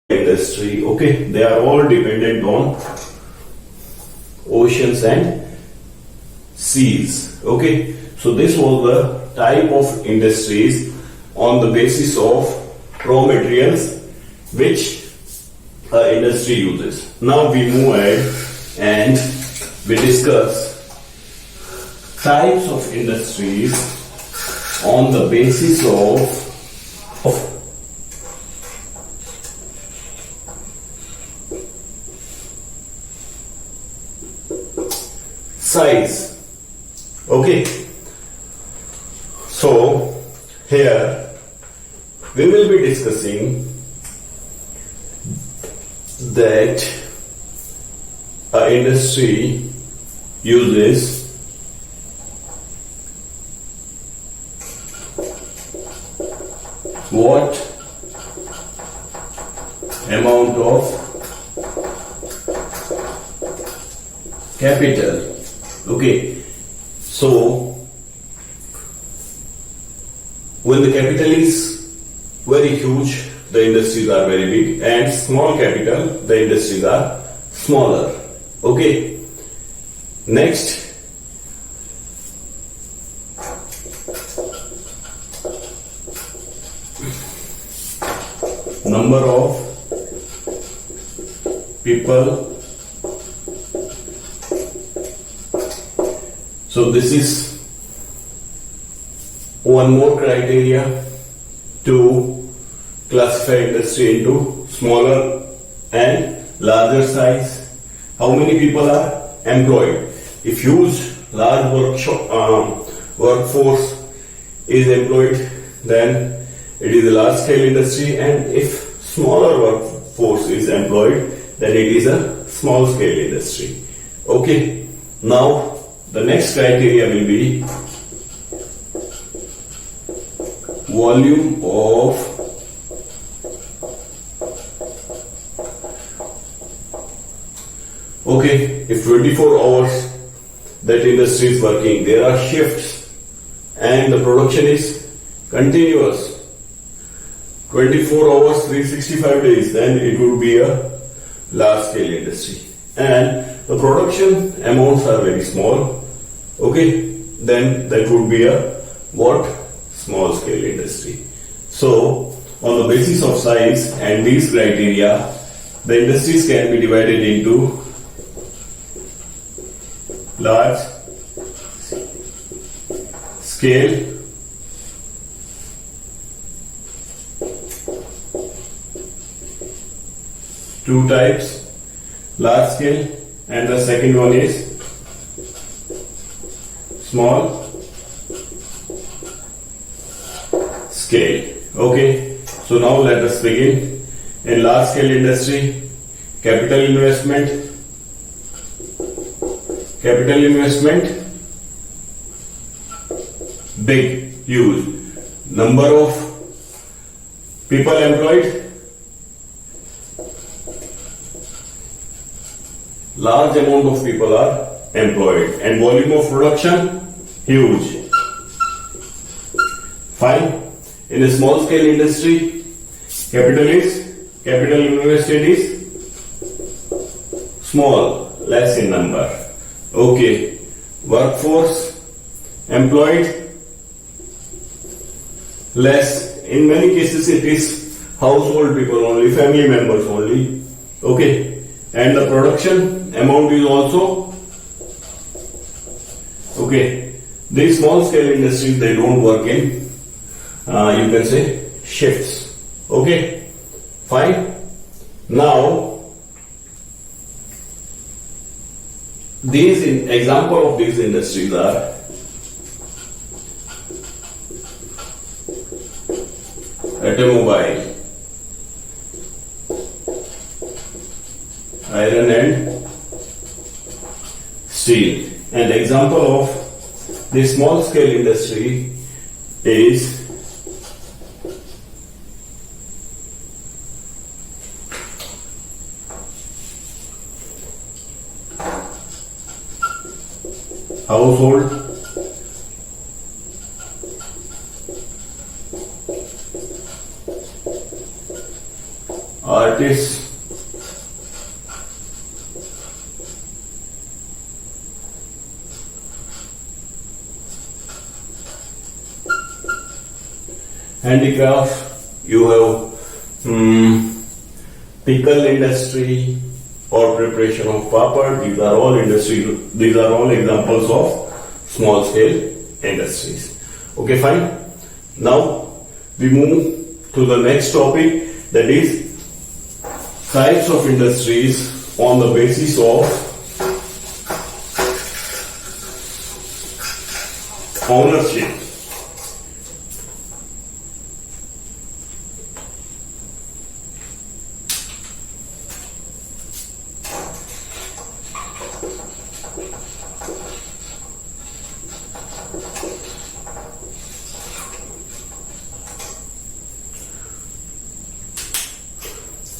industry. Okay, they are all dependent on oceans and seas. Okay, so this was the type of industries on the basis of raw materials which industry uses. Now we move ahead and we discuss types of industries on the basis of size. Okay, so here we will be discussing that an industry uses what amount of capital. Okay, so when the capital is very huge, the industries are very big, and small capital, the industries are smaller. Okay, next, number of people. So this is one more criteria to classify industry into smaller and larger size. How many people are employed? If huge large workforce is employed, then it is a large scale industry, and if smaller workforce is employed, then it is a small scale industry. Okay, now the next criteria will be volume of if 24 hours that industry is working, there are shifts and the production is continuous 24 hours 365 days, then it would be a large scale industry, and the production amounts are very small. Okay, then that would be a what? Small scale industry. So on the basis of size and these criteria, the industries can be divided into large scale, two types, large scale, and the second one is small scale. Okay, so now let us begin. In large scale industry, capital investment, big, huge. Number of people employed, large amount of people are employed, and volume of production, huge. Fine. In a small scale industry, capital invested is small, less in number. Okay, workforce employed, less. In many cases it is household people only, family members only. Okay, and the production amount is also okay. These small scale industries, they don't work in you can say shifts. Okay, fine. Now these example of these industries are automobile, iron and steel, and example of the small scale industry is household, artists, handicraft, you have pickle industry or preparation of papad. These are all industry. These are all examples of small scale industries. Okay, fine. Now we move to the next topic, that is types of industries on the basis of ownership.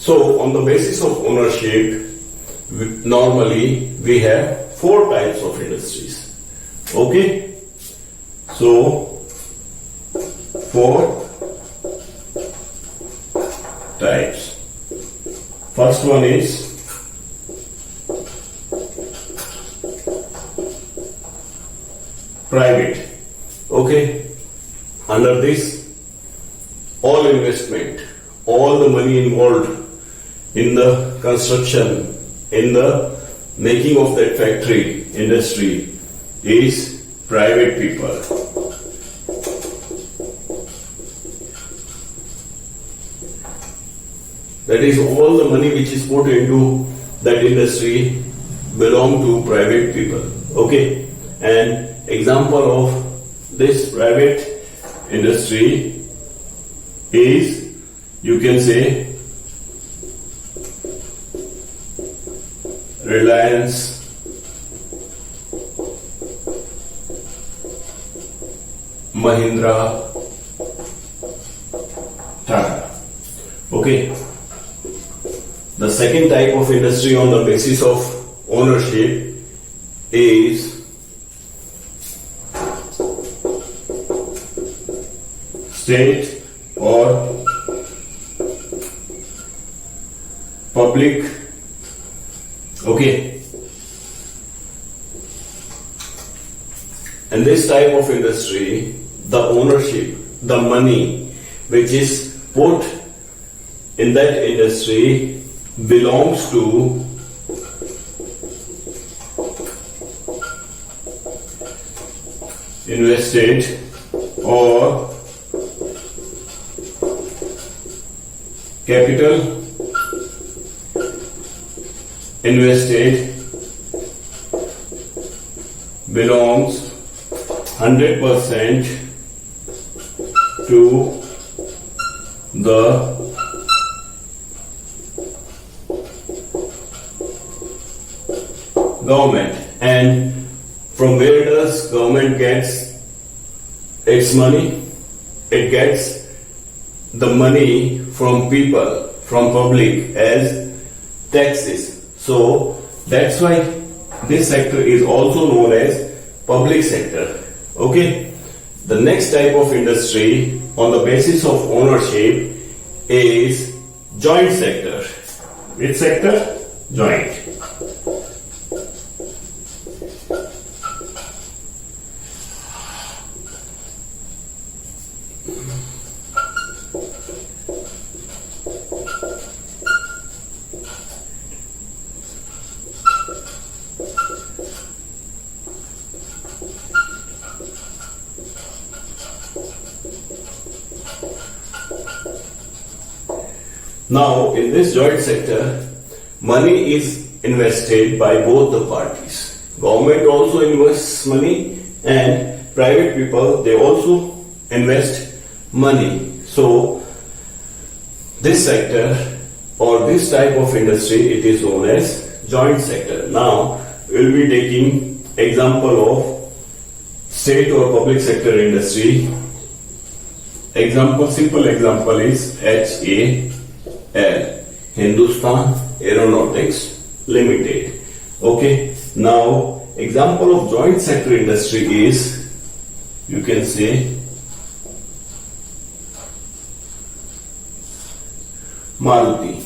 So, on the basis of ownership, normally we have 4 types of industries. Okay? So, 4 types. First one is private. Okay? Under this, all investment, all the money involved in the construction, in the making of that factory, industry, is private people. That is, all the money which is put into that industry belong to private people. Okay? And example of this private industry is, you can say, Reliance, Mahindra, Tata. Okay. The second type of industry on the basis of ownership is state or public. Okay. And this type of industry, the ownership, the money which is put in that industry belongs to invested or capital invested belongs 100% to the government. And from where does government gets its money? It gets the money from people, from public, as taxes. So that's why this sector is also known as public sector. Okay. The next type of industry on the basis of ownership is joint sector. Which sector? Joint. Now, in this joint sector, money is invested by both the parties. Government also invests money and private people, they also invest money. So, this sector or this type of industry, it is known as joint sector. Now, we'll be taking example of state or public sector industry. Simple example is HAL, Hindustan Aeronautics Limited. Okay. Now, example of joint sector industry is, you can say, Maruti.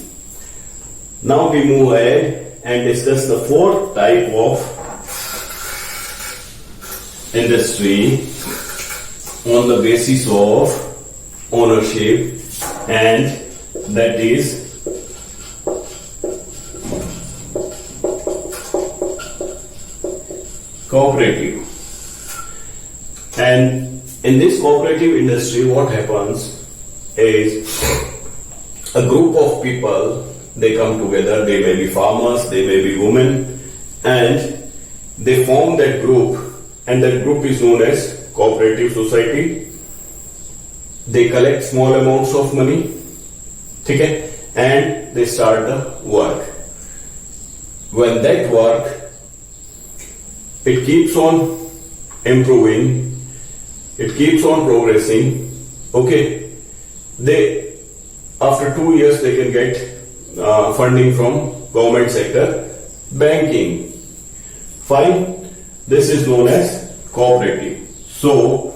Now we move ahead and discuss the fourth type of industry on the basis of ownership, and that is cooperative. And in this cooperative industry, what happens is a group of people, they come together, they may be farmers, they may be women, and they form that group, and that group is known as cooperative society. They collect small amounts of money, okay, and they start the work. When that work, it keeps on improving, it keeps on progressing, okay, they, after 2 years, they can get funding from government sector, banking. Fine, this is known as cooperative. So,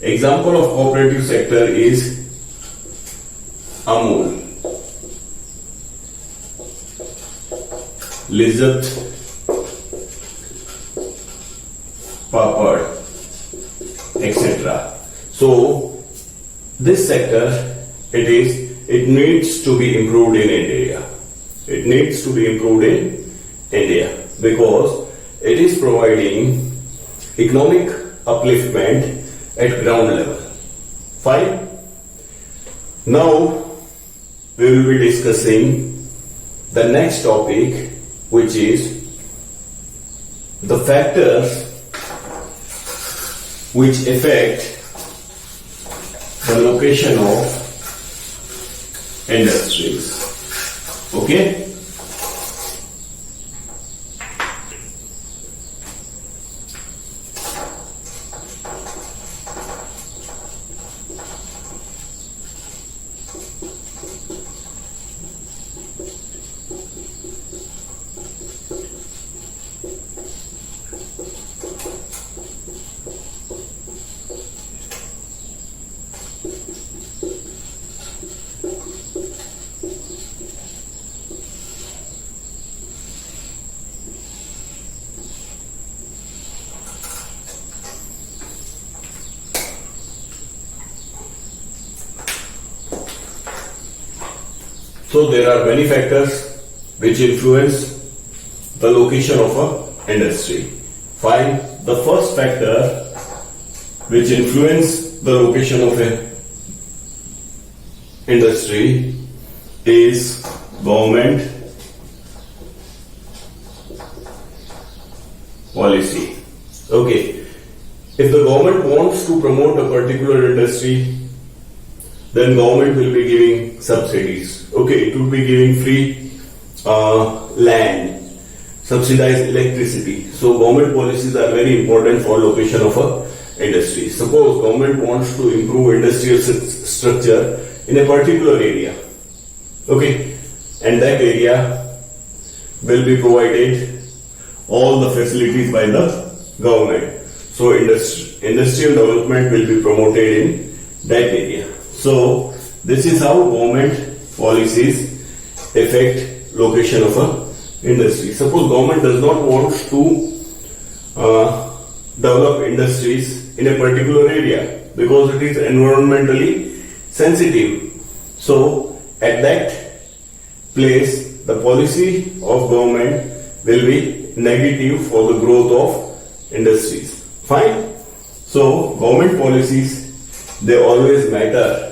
example of cooperative sector is Amul, Lizzat, Papad, etc. So, this sector, it needs to be improved in India. It needs to be improved in India because it is providing economic upliftment at ground level. Fine. Now we will be discussing the next topic, which is the factors which affect the location of industries. Okay? So there are many factors which influence the location of an industry. Find the first factor which influence the location of an industry is government policy. Okay, if the government wants to promote a particular industry, then government will be giving subsidies. Okay, it will be giving free land, subsidized electricity. So government policies are very important for location of a industry. Suppose government wants to improve industrial structure in a particular area. Okay, and that area will be provided all the facilities by the government. So industrial development will be promoted in that area. So this is how government policies affect location of a industry. Suppose government does not want to develop industries in a particular area because it is environmentally sensitive. So at that place, the policy of government will be negative for the growth of industries. Fine. So government policies, they always matter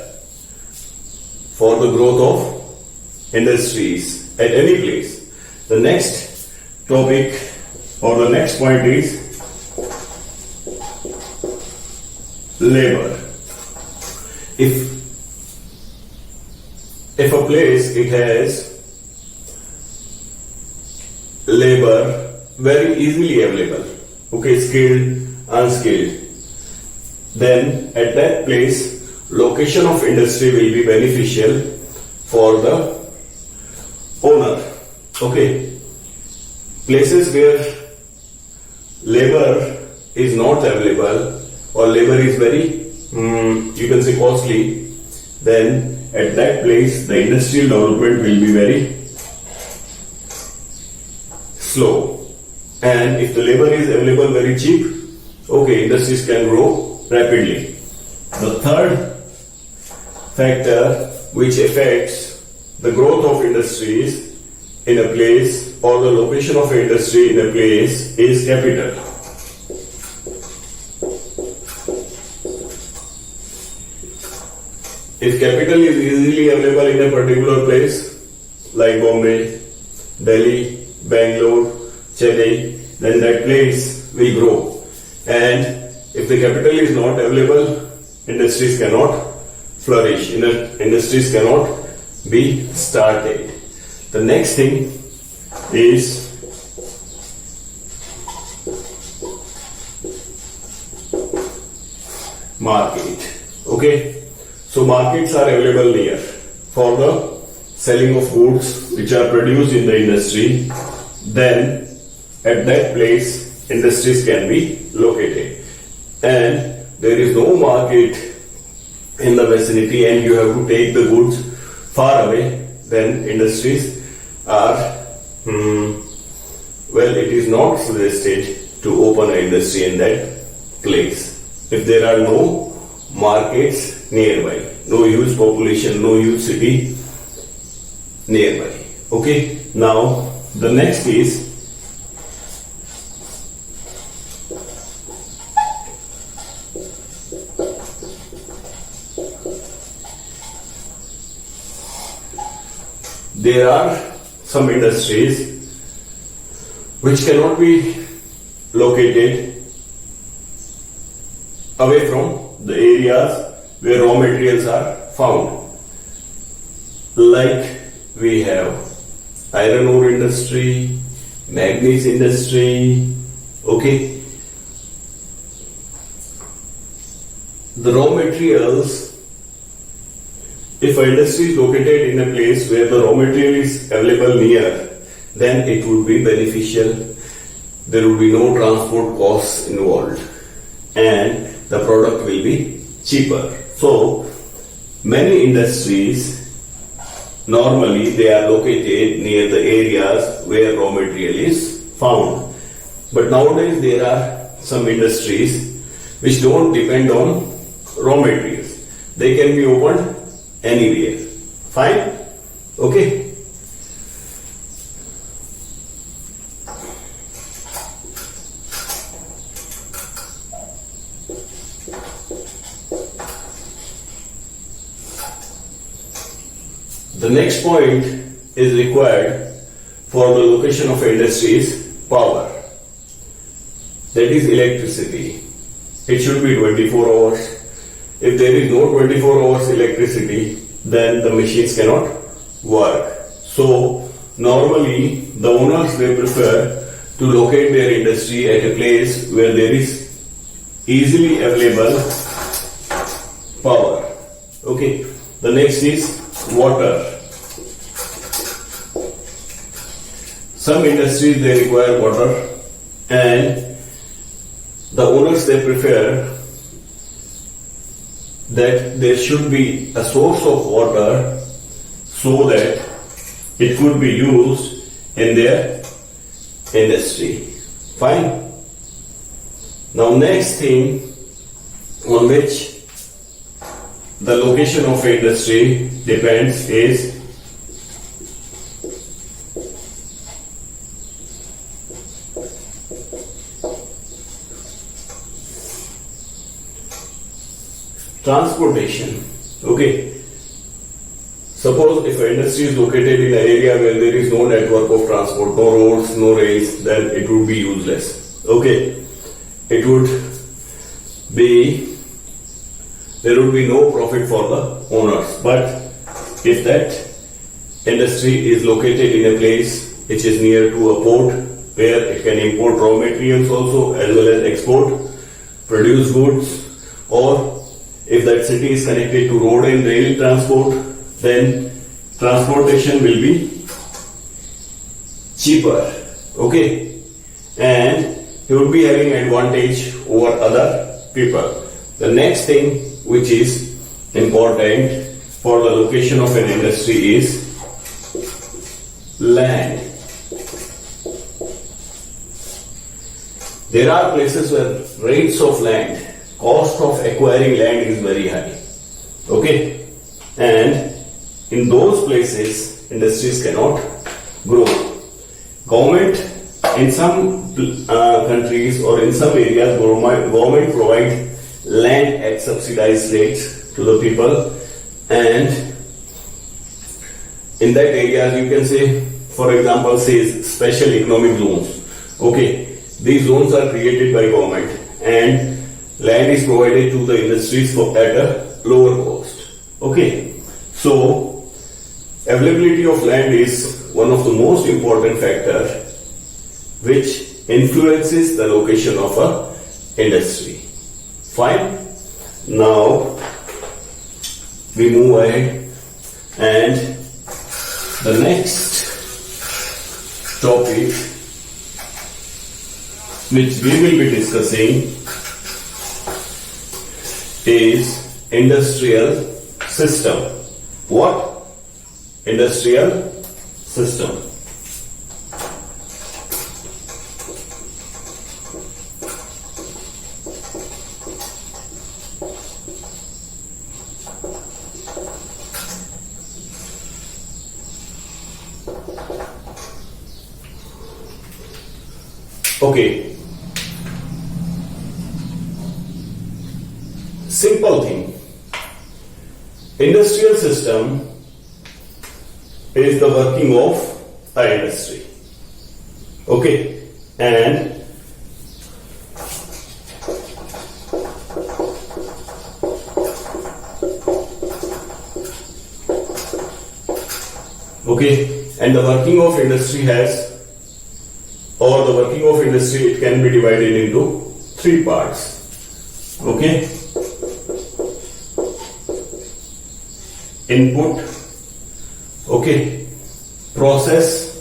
for the growth of industries at any place. The next topic or the next point is labor. If a place it has labor very easily available, okay, skilled, unskilled, then at that place location of industry will be beneficial for the owner. Okay, places where labor is not available or labor is very you can say costly, then at that place the industrial development will be very slow. And if the labor is available very cheap, okay, industries can grow rapidly. The third factor which affects the growth of industries in a place or the location of industry in a place is capital. If capital is easily available in a particular place like Bombay, Delhi, Bangalore, Chennai, then that place will grow. And if the capital is not available, industries cannot flourish, industries cannot be started. The next thing is market. Okay, so markets are available near for the selling of goods which are produced in the industry. Then at that place industries can be located, and there is no market in the vicinity and you have to take the goods far away, then industries are it is not suggested to open an industry in that place. If there are no markets nearby, no huge population, no huge city nearby. Okay, now the next is there are some industries which cannot be located away from the areas where raw materials are found. Like we have iron ore industry, manganese industry, okay. The raw materials, if an industry is located in a place where the raw material is available near, then it would be beneficial. There would be no transport costs involved and the product will be cheaper. So many industries, normally they are located near the areas where raw material is found. But nowadays there are some industries which don't depend on raw materials. They can be opened anywhere. Fine? Okay. The next point is required for the location of industry is power. That is electricity. It should be 24 hours. If there is no 24 hours electricity, then the machines cannot work. So normally the owners, they prefer to locate their industry at a place where there is easily available power. Okay. The next is water. Some industries, they require water, and the owners, they prefer that there should be a source of water so that it could be used in their industry. Fine. Now next thing on which the location of industry depends is transportation. Okay. Suppose if an industry is located in an area where there is no network of transport, no roads, no rails, then it would be useless. Okay. It would be, there would be no profit for the owners. But if that industry is located in a place which is near to a port where it can import raw materials also as well as export produce goods, or if that city is connected to road and rail transport, then transportation will be cheaper. Okay. And he would be having advantage over other people. The next thing which is important for the location of an industry is land. there are places where rates of land, cost of acquiring land is very high. Okay, and in those places, industries cannot grow. Government in some countries or in some areas, government provide land at subsidized rates to the people, and in that area you can say, for example, says special economic zones. Okay, these zones are created by government and land is provided to the industries at a lower cost. Okay, so availability of land is one of the most important factor which influences the location of a industry. Fine. Now we move ahead, and the next topic which we will be discussing is industrial system. What? Industrial system. Okay. Simple thing. Industrial system is the working of an industry. Okay. And the working of industry it can be divided into three parts. Okay. Input, okay, process,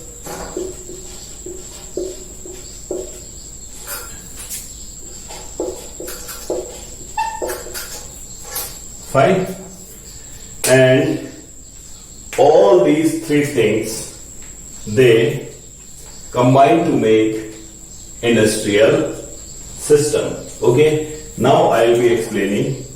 fine, and all these three things, they combine to make industrial system. Okay, now I will be explaining